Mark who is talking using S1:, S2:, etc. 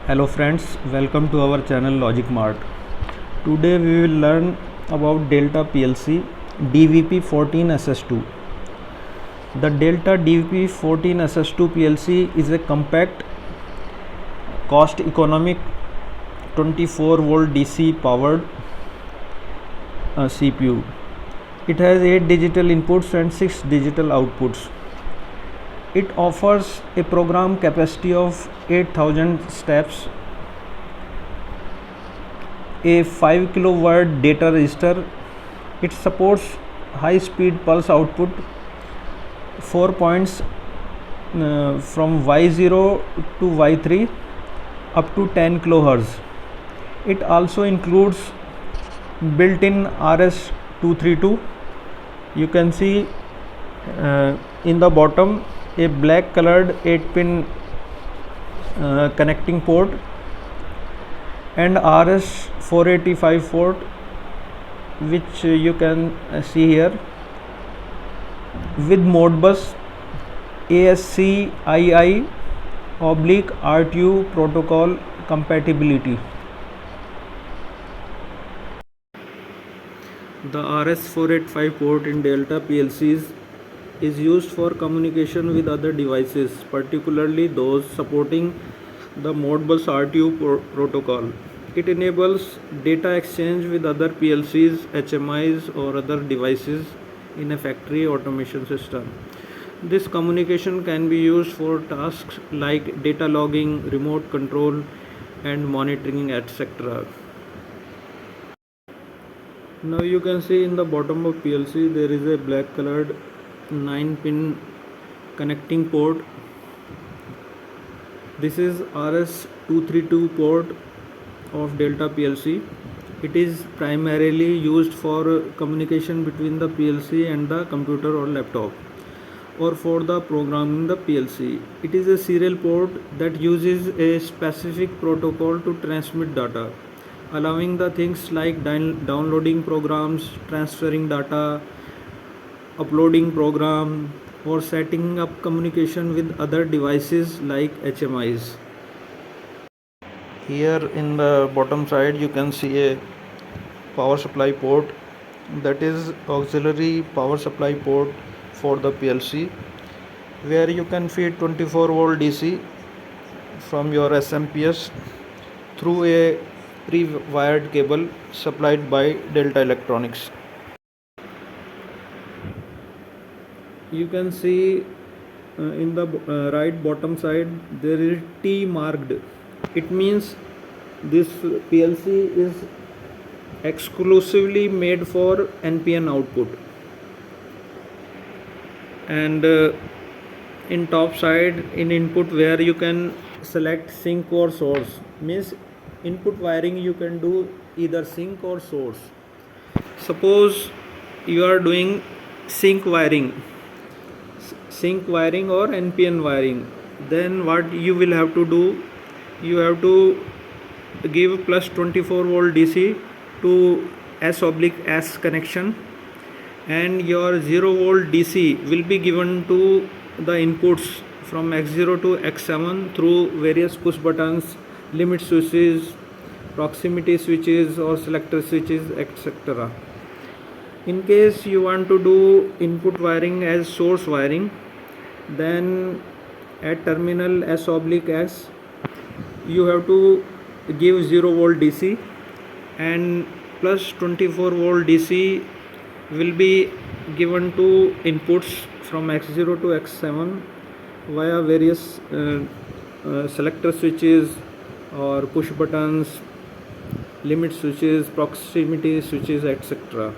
S1: Hello friends, welcome to our channel Logic Mart. Today we will learn about Delta PLC DVP 14SS2. The Delta DVP 14SS2 PLC is a compact, cost economic 24 volt DC powered CPU. It has 8 digital inputs and 6 digital outputs. It offers a program capacity of 8000 steps, a 5 kilowatt data register. It supports high speed pulse output, 4 points from Y0 to Y3 up to 10 kHz. It also includes built-in RS-232. You can see in the bottom a black colored 8-pin connecting port and RS-485 port, which you can see here, with Modbus ASCII/RTU protocol compatibility. The RS-485 port in Delta PLCs is used for communication with other devices, particularly those supporting the Modbus RTU protocol. It enables data exchange with other PLCs, HMIs, or other devices in a factory automation system. This communication can be used for tasks like data logging, remote control, and monitoring, etc. Now you can see in the bottom of PLC there is a black colored 9-pin connecting port. This is RS-232 port of Delta PLC. It is primarily used for communication between the PLC and the computer or laptop, or for the programming the PLC. It is a serial port that uses a specific protocol to transmit data, allowing the things like downloading programs, transferring data, uploading program, or setting up communication with other devices like HMIs. Here in the bottom side you can see a power supply port, that is auxiliary power supply port for the PLC, where you can feed 24 volt DC from your SMPS through a pre-wired cable supplied by Delta Electronics. You can see in the right bottom side there is T marked. It means this PLC is exclusively made for NPN output. And in top side in input, where you can select sink or source, means input wiring you can do either sink or source. Suppose you are doing sink wiring or NPN wiring, then what you will have to do, you have to give plus 24 volt DC to S/S connection, and your 0 volt DC will be given to the inputs from X0 to X7 through various push buttons, limit switches, proximity switches, or selector switches, etc. In case you want to do input wiring as source wiring, then at terminal S/S you have to give 0 volt DC, and plus 24 volt DC will be given to inputs from X0 to X7 via various selector switches or push buttons, limit switches, proximity switches, etc.